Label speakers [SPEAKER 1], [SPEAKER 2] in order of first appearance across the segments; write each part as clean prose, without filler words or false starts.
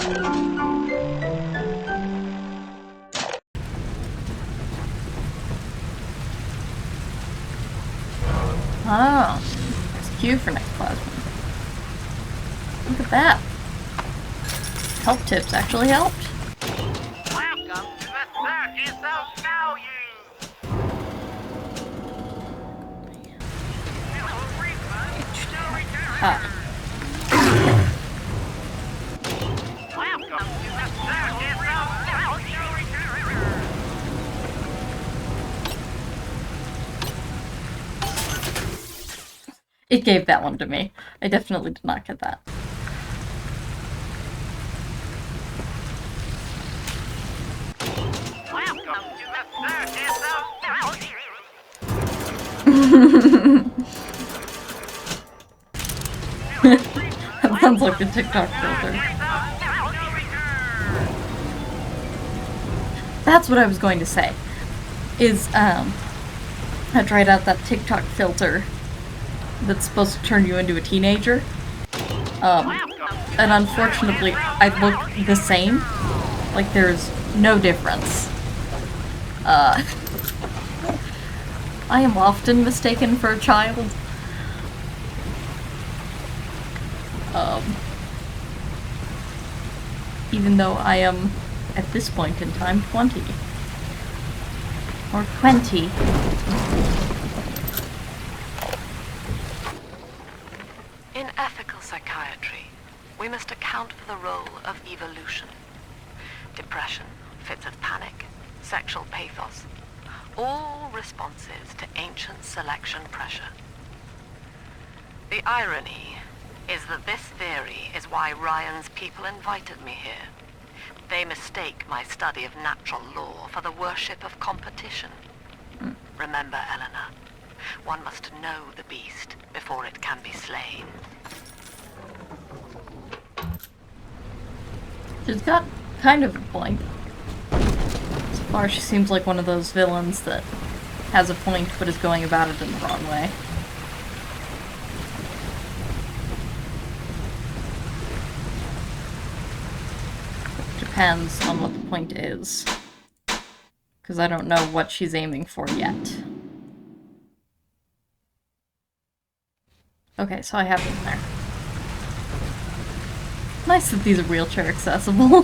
[SPEAKER 1] Oh, there's Q for next plasma. Look at that. Help tips actually helped.
[SPEAKER 2] Welcome to the Circus of Value!
[SPEAKER 1] Ah.
[SPEAKER 2] Welcome to the Circus of Value!
[SPEAKER 1] It gave that one to me. I definitely did not get that.
[SPEAKER 2] Welcome to the Circus of Value!
[SPEAKER 1] That sounds like the TikTok filter. That's what I was going to say. Is, I tried out that TikTok filter that's supposed to turn you into a teenager. And unfortunately, I look the same. Like, there's no difference. I am often mistaken for a child. Even though I am, at this point in time, 20. Or 20.
[SPEAKER 3] In ethical psychiatry, we must account for the role of evolution. Depression, fits of panic, sexual pathos, all responses to ancient selection pressure. The irony is that this theory is why Ryan's people invited me here. They mistake my study of natural law for the worship of competition. Remember, Eleanor, one must know the beast before it can be slain.
[SPEAKER 1] She's got kind of a point. So far, she seems like one of those villains that has a point but is going about it in the wrong way. Depends on what the point is. Because I don't know what she's aiming for yet. Okay, so I have them there. Nice that these are wheelchair accessible.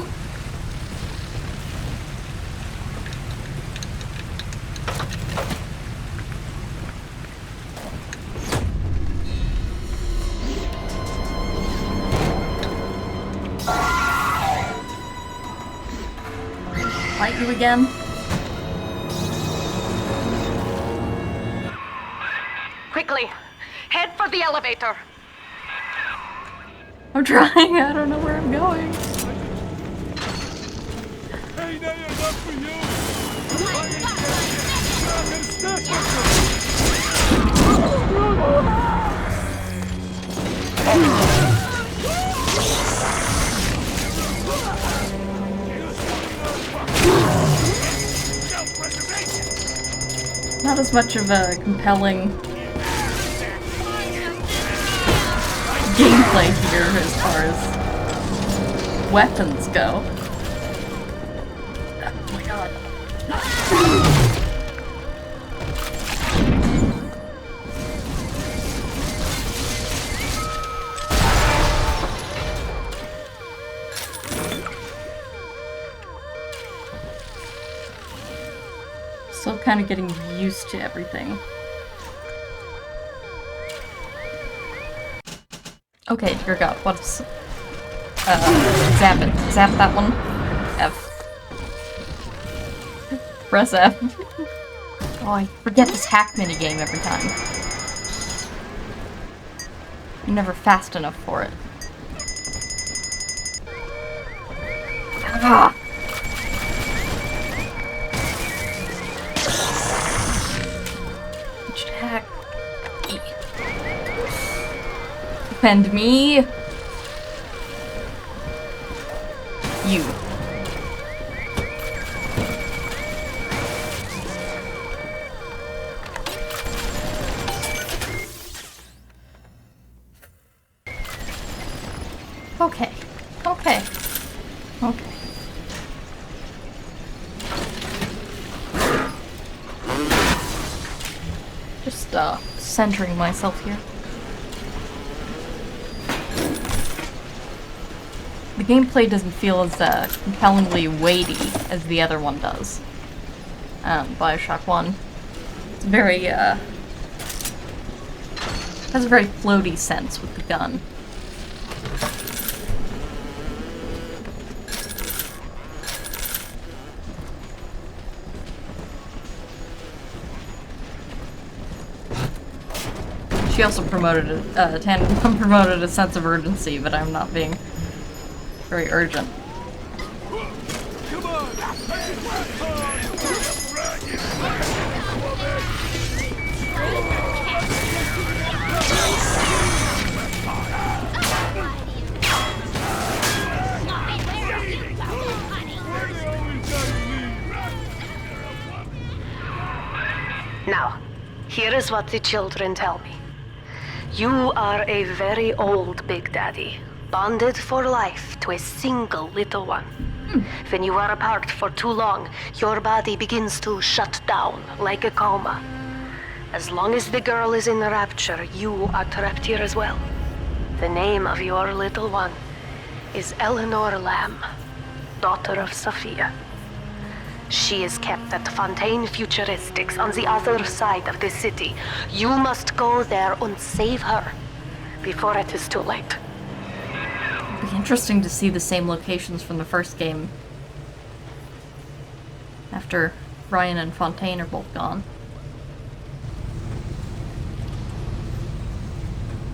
[SPEAKER 1] Fight you again?
[SPEAKER 3] Quickly, head for the elevator.
[SPEAKER 1] I'm trying, I don't know where I'm going.
[SPEAKER 4] Hey, now enough for you!
[SPEAKER 1] Not as much of a compelling gameplay here as far as weapons go. Oh my god. Still kind of getting used to everything. Okay, dear god, what's... zap it. Zap that one. F. Press F. Oh, I forget this hack minigame every time. I'm never fast enough for it. Ah! Which hack? E. Defend me! You. Okay. Okay. Okay. Just, centering myself here. The gameplay doesn't feel as, compellingly weighty as the other one does. Bioshock 1. It's very, has a very floaty sense with the gun. She also promoted Tandem promoted a sense of urgency, but I'm not being very urgent.
[SPEAKER 4] Come on!
[SPEAKER 5] Now, here is what the children tell me. You are a very old Big Daddy, bonded for life to a single little one. When you are apart for too long, your body begins to shut down like a coma. As long as the girl is in the rapture, you are trapped here as well. The name of your little one is Eleanor Lamb, daughter of Sophia. She is kept at Fontaine Futuristics on the other side of the city. You must go there and save her before it is too late.
[SPEAKER 1] It'd be interesting to see the same locations from the first game after Ryan and Fontaine are both gone.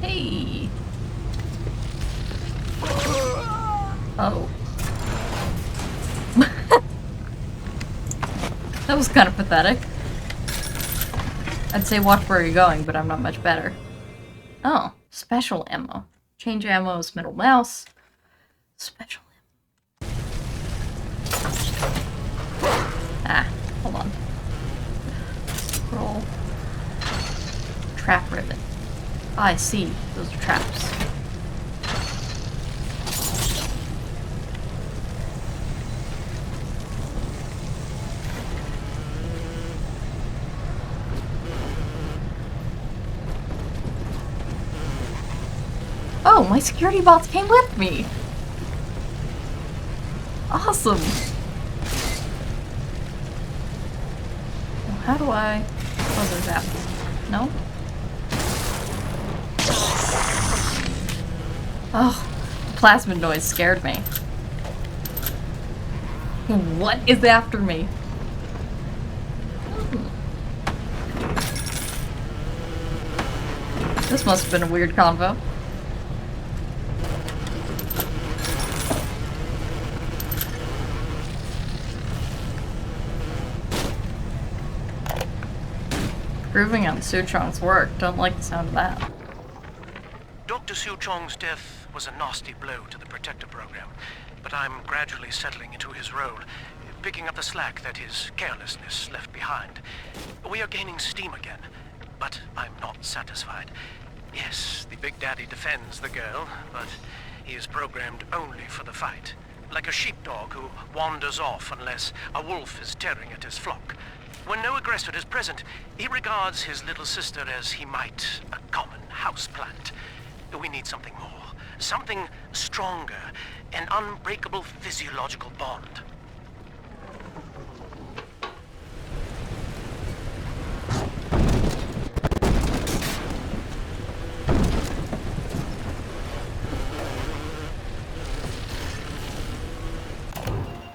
[SPEAKER 1] Hey! Oh. That was kind of pathetic. I'd say watch where you're going, but I'm not much better. Oh, special ammo. Change ammo's middle mouse. Special ammo. Ah, hold on. Scroll. Trap ribbon. I see. Those are traps. Oh, my security bots came with me! Awesome! Well, how do I... Oh, there's that. No? Oh, the plasmid noise scared me. What is after me? This must have been a weird convo. Improving on Suchong's work. Don't like the sound of that.
[SPEAKER 6] Dr. Suchong's death was a nasty blow to the Protector program, but I'm gradually settling into his role, picking up the slack that his carelessness left behind. We are gaining steam again, but I'm not satisfied. Yes, the Big Daddy defends the girl, but he is programmed only for the fight, like a sheepdog who wanders off unless a wolf is tearing at his flock. When no aggressor is present, he regards his little sister as he might a common houseplant. We need something more, something stronger, an unbreakable physiological bond.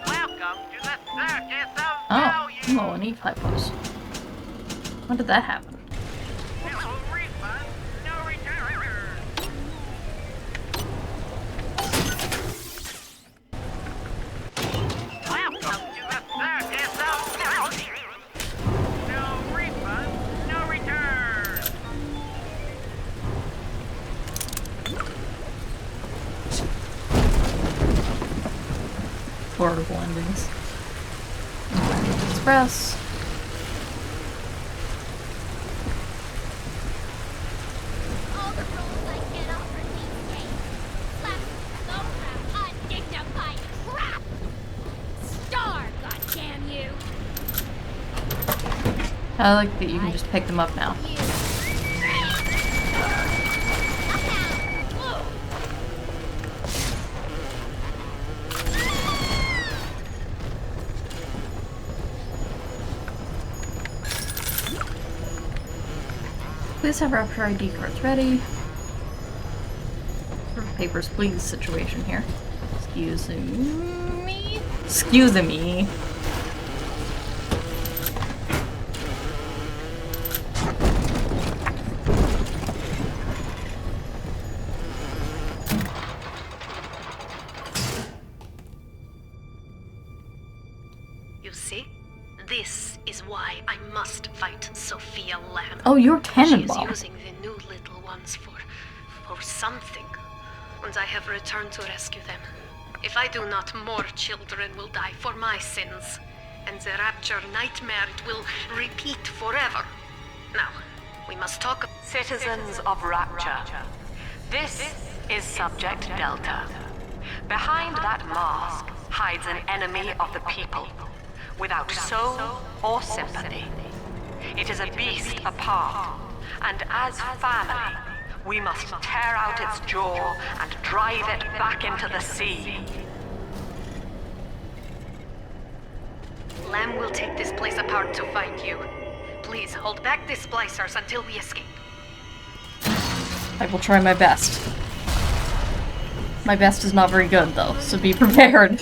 [SPEAKER 2] Welcome to the circus of
[SPEAKER 1] Oh,
[SPEAKER 2] value.
[SPEAKER 1] low on E-typos. When did that happen?
[SPEAKER 2] No refund, no return. Welcome to the circus of value. No refund, no return.
[SPEAKER 1] Horrible endings. Express.
[SPEAKER 7] All the rules I get offered these days. Slap, so crap, undignified crap!
[SPEAKER 1] I like that you can just pick them up now. Please have Rapture ID cards ready. Sort of papers, please situation here. Excuse me. Excuse me.
[SPEAKER 5] You see? This is why I must fight Sophia Lamb.
[SPEAKER 1] Oh, you're
[SPEAKER 5] She is
[SPEAKER 1] Cannonball.
[SPEAKER 5] using the new little ones for something. And I have returned to rescue them. If I do not, more children will die for my sins. And the Rapture nightmare, it will repeat forever. Now, we must talk.
[SPEAKER 3] Citizens of Rapture, this is Subject Delta. Behind that mask hides an enemy of the people, without soul or sympathy. It is a beast apart, and as family, we must tear out its jaw and drive it back into the sea.
[SPEAKER 5] Lamb will take this place apart to find you. Please hold back the splicers until we escape.
[SPEAKER 1] I will try my best. My best is not very good, though, so be prepared.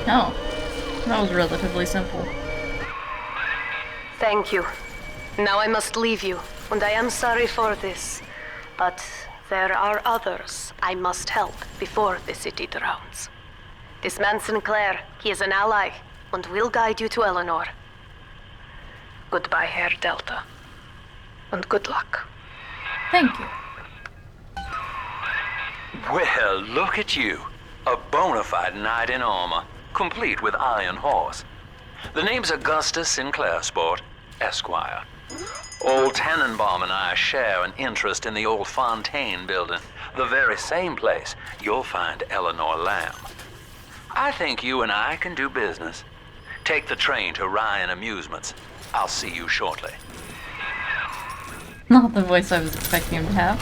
[SPEAKER 1] No. That was relatively simple.
[SPEAKER 5] Thank you. Now I must leave you, and I am sorry for this. But there are others I must help before the city drowns. This man Sinclair, he is an ally, and will guide you to Eleanor. Goodbye, Herr Delta. And good luck.
[SPEAKER 1] Thank you.
[SPEAKER 8] Well, look at you. A bona fide knight in armor, complete with iron horse. The name's Augustus Sinclair, Sport, Esquire. Old Tannenbaum and I share an interest in the old Fontaine building, the very same place you'll find Eleanor Lamb. I think you and I can do business. Take the train to Ryan Amusements. I'll see you shortly.
[SPEAKER 1] Not the voice I was expecting him to have.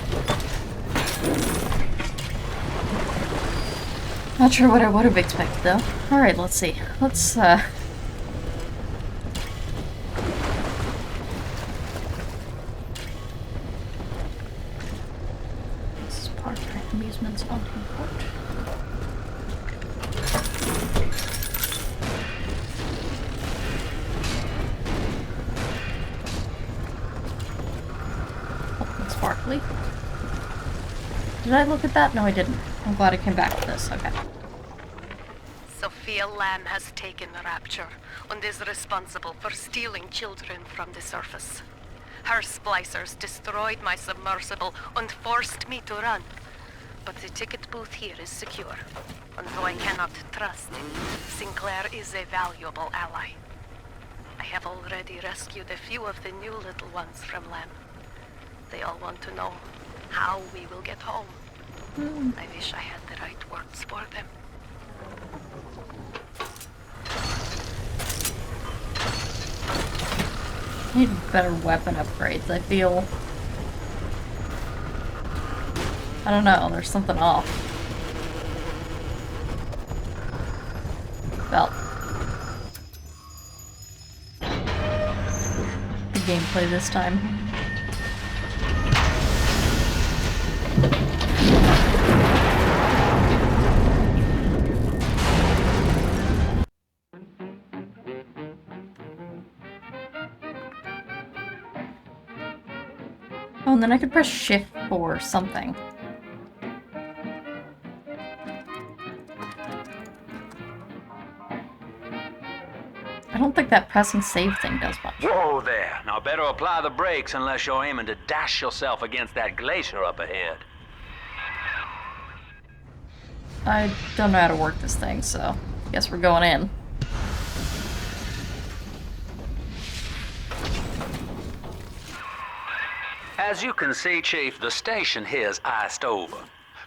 [SPEAKER 1] Not sure what I would have expected, though. Alright, let's see. Let's, This is Park Amusements on Court. Oh, and sparkly. Did I look at that? No, I didn't. I'm glad I came back to this. Okay.
[SPEAKER 5] Sophia Lamb has taken the Rapture and is responsible for stealing children from the surface. Her splicers destroyed my submersible and forced me to run. But the ticket booth here is secure. And though I cannot trust him, Sinclair is a valuable ally. I have already rescued a few of the new little ones from Lamb. They all want to know how we will get home. I wish I had the right words for them.
[SPEAKER 1] I need better weapon upgrades, I feel. I don't know, there's something off. Well. The gameplay this time. Oh, and then I could press shift for something. don't think that pressing save thing does much.
[SPEAKER 8] Whoa there. Now better apply the brakes unless you're aiming to dash yourself against that glacier up ahead.
[SPEAKER 1] I don't know how to work this thing, so I guess we're going in.
[SPEAKER 8] As you can see, Chief, the station here's iced over.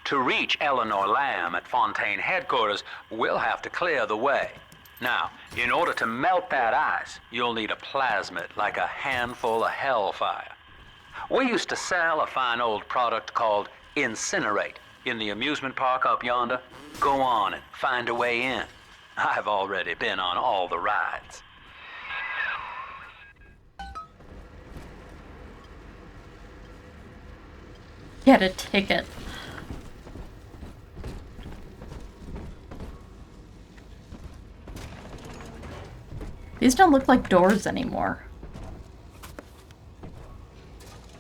[SPEAKER 8] To reach Eleanor Lamb at Fontaine headquarters, we'll have to clear the way. Now, in order to melt that ice, you'll need a plasmid, like a handful of hellfire. We used to sell a fine old product called Incinerate in the amusement park up yonder. Go on and find a way in. I've already been on all the rides.
[SPEAKER 1] Get a ticket. These don't look like doors anymore.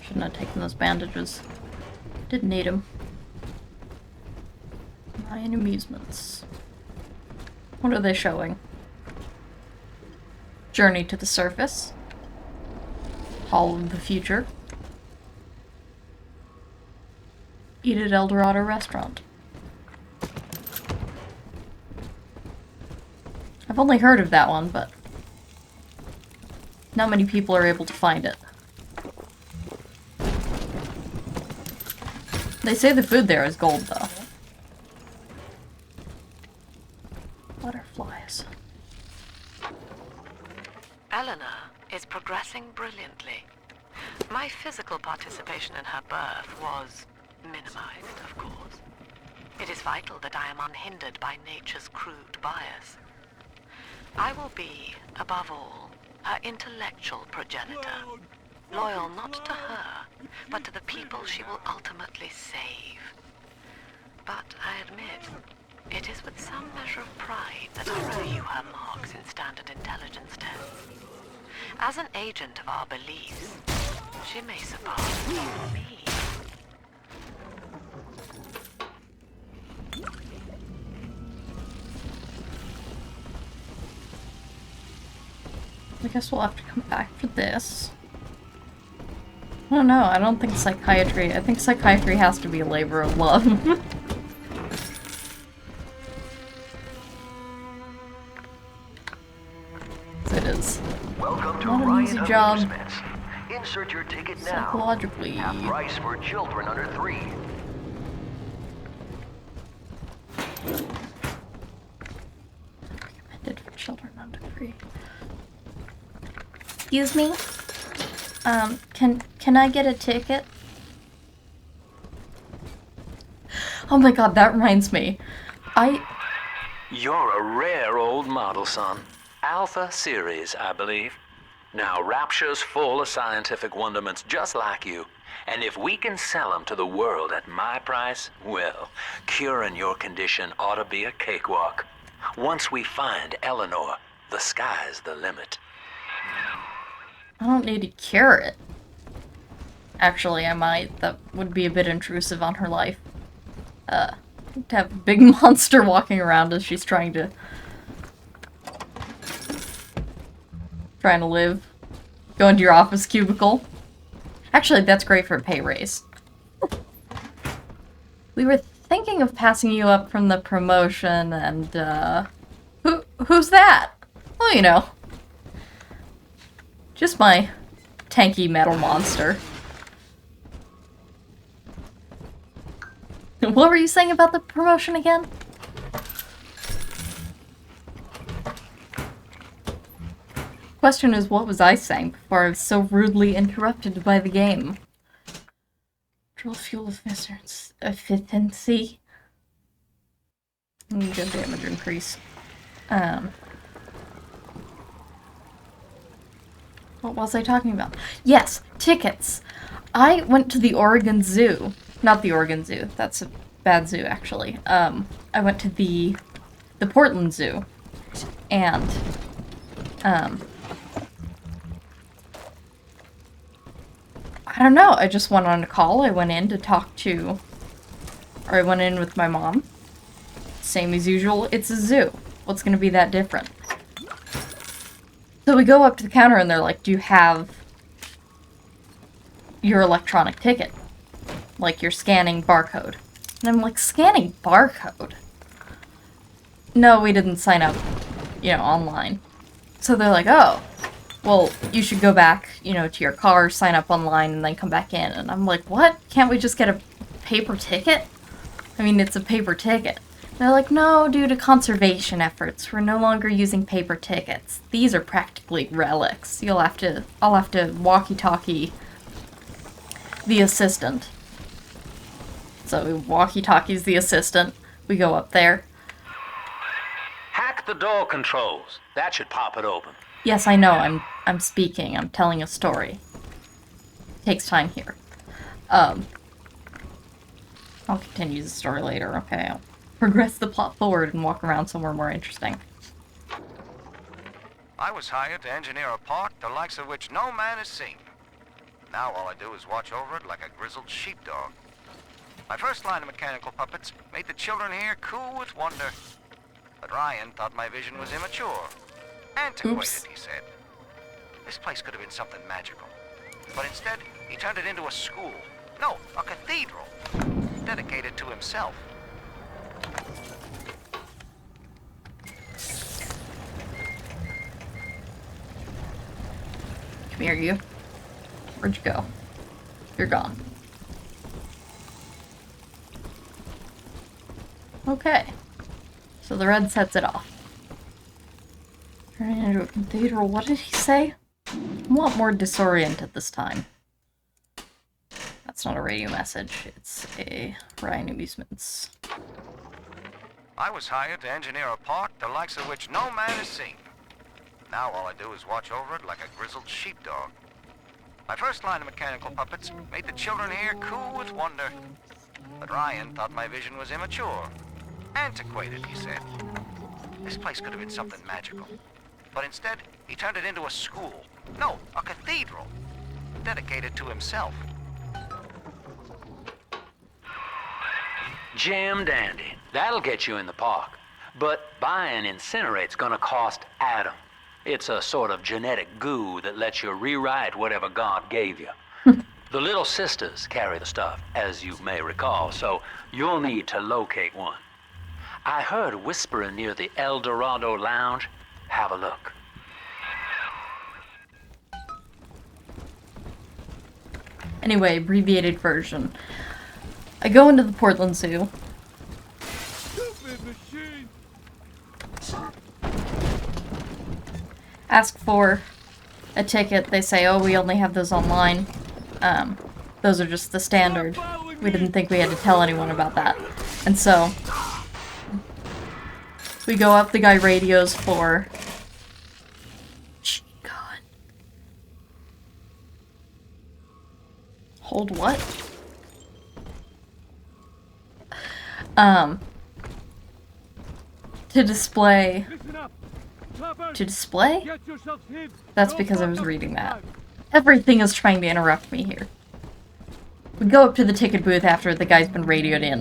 [SPEAKER 1] Shouldn't have taken those bandages. Didn't need them. Mayan amusements. What are they showing? Journey to the Surface. Hall of the Future. Eat at El Dorado Restaurant. I've only heard of that one, but not many people are able to find it. They say the food there is gold, though. Butterflies.
[SPEAKER 3] Eleanor is progressing brilliantly. My physical participation in her birth was minimized, of course. It is vital that I am unhindered by nature's crude bias. I will be, above all, her intellectual progenitor, loyal not to her, but to the people she will ultimately save. But I admit, it is with some measure of pride that I review her marks in standard intelligence tests. As an agent of our beliefs, she may surpass even me.
[SPEAKER 1] I guess we'll have to come back for this. I don't know, I don't think psychiatry... I think psychiatry has to be a labor of love. It is.
[SPEAKER 9] Welcome to
[SPEAKER 1] Not an
[SPEAKER 9] Riot
[SPEAKER 1] easy job.
[SPEAKER 9] Amusements. Insert your ticket now.
[SPEAKER 1] Psychologically.
[SPEAKER 9] Half price for children under 3.
[SPEAKER 1] Recommended for children under 3. Excuse me? Can I get a ticket? Oh my god, that reminds me.
[SPEAKER 8] You're a rare old model, son. Alpha series, I believe. Now, Rapture's full of scientific wonderments just like you. And if we can sell them to the world at my price, well, curing your condition ought to be a cakewalk. Once we find Eleanor, the sky's the limit.
[SPEAKER 1] I don't need to cure it. Actually, I might. That would be a bit intrusive on her life. To have a big monster walking around as she's trying to live. Go into your office cubicle. Actually, that's great for a pay raise. We were thinking of passing you up from the promotion, and, who's that? Well, you know. Just my tanky metal monster. What were you saying about the promotion again? Question is, what was I saying before I was so rudely interrupted by the game? Drill fuel efficiency. Good damage increase. What was I talking about? Yes, tickets. I went to the Oregon Zoo. Not the Oregon Zoo. That's a bad zoo, actually. I went to the Portland Zoo. And, I don't know. I just went on a call. I went in to talk to... Or I went in with my mom. Same as usual. It's a zoo. What's going to be that different? So we go up to the counter and they're like, do you have your electronic ticket? Like, you're scanning barcode. And I'm like, scanning barcode? No, we didn't sign up, online. So they're like, oh, well, you should go back, to your car, sign up online, and then come back in. And I'm like, what? Can't we just get a paper ticket? I mean, it's a paper ticket. They're like, no, due to conservation efforts, we're no longer using paper tickets. These are practically relics. I'll have to walkie-talkie the assistant. So walkie-talkies the assistant. We go up there.
[SPEAKER 8] Hack the door controls. That should pop it open.
[SPEAKER 1] Yes, I know. I'm speaking. I'm telling a story. Takes time here. I'll continue the story later. Okay, I'll progress the plot forward and walk around somewhere more interesting.
[SPEAKER 6] I was hired to engineer a park the likes of which no man has seen. Now all I do is watch over it like a grizzled sheepdog. My first line of mechanical puppets made the children here coo with wonder. But Ryan thought my vision was immature. Antiquated,
[SPEAKER 1] Oops.
[SPEAKER 6] he said. This place could have been something magical. But instead, he turned it into a school. No, a cathedral. Dedicated to himself.
[SPEAKER 1] Come here, you. Where'd you go? You're gone. Okay. So the red sets it off. Turning into a cathedral. What did he say? I'm a lot more disoriented this time. That's not a radio message. It's a Ryan Amusements.
[SPEAKER 6] I was hired to engineer a park the likes of which no man has seen. Now all I do is watch over it like a grizzled sheepdog. My first line of mechanical puppets made the children here coo with wonder. But Ryan thought my vision was immature. Antiquated, he said. This place could have been something magical. But instead, he turned it into a school. No, a cathedral. Dedicated to himself.
[SPEAKER 8] Jam dandy. That'll get you in the park. But buying Incinerate's gonna cost Adam. It's a sort of genetic goo that lets you rewrite whatever God gave you. The Little Sisters carry the stuff, as you may recall, so you'll need to locate one. I heard whispering near the El Dorado Lounge. Have a look.
[SPEAKER 1] Anyway, abbreviated version. I go into the Portland Zoo.
[SPEAKER 4] Stupid machine!
[SPEAKER 1] Ask for a ticket. They say, oh, we only have those online. Those are just the standard. We didn't think we had to tell anyone about that. And so, we go up, the guy radios for... God. Hold what? To display...
[SPEAKER 4] Listen up! Clappers,
[SPEAKER 1] To display?
[SPEAKER 4] get yourselves hid!
[SPEAKER 1] That's
[SPEAKER 4] No
[SPEAKER 1] because I was
[SPEAKER 4] fuck
[SPEAKER 1] reading that.
[SPEAKER 4] up.
[SPEAKER 1] Everything is trying to interrupt me here. We go up to the ticket booth after the guy's been radioed in.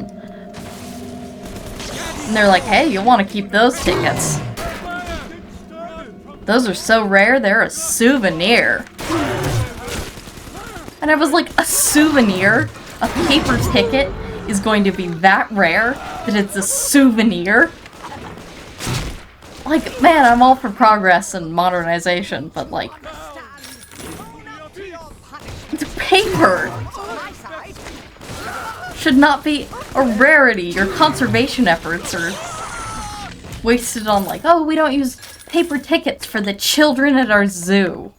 [SPEAKER 1] And they're like, hey, you'll want to keep those tickets. Those are so rare, they're a souvenir. And I was like, a souvenir? A paper ticket is going to be that rare that it's a souvenir? Like, man, I'm all for progress and modernization, but like... It's paper! Should not be a rarity. Your conservation efforts are wasted on like, oh, we don't use paper tickets for the children at our zoo.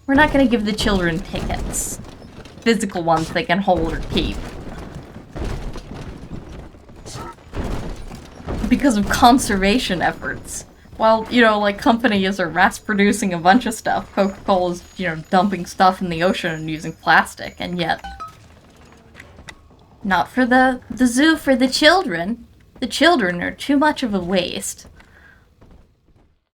[SPEAKER 1] We're not gonna give the children tickets. Physical ones they can hold or keep. Because of conservation efforts. While, like companies are mass producing a bunch of stuff, Coca-Cola's, dumping stuff in the ocean and using plastic, and yet... Not for the zoo, for the children. The children are too much of a waste.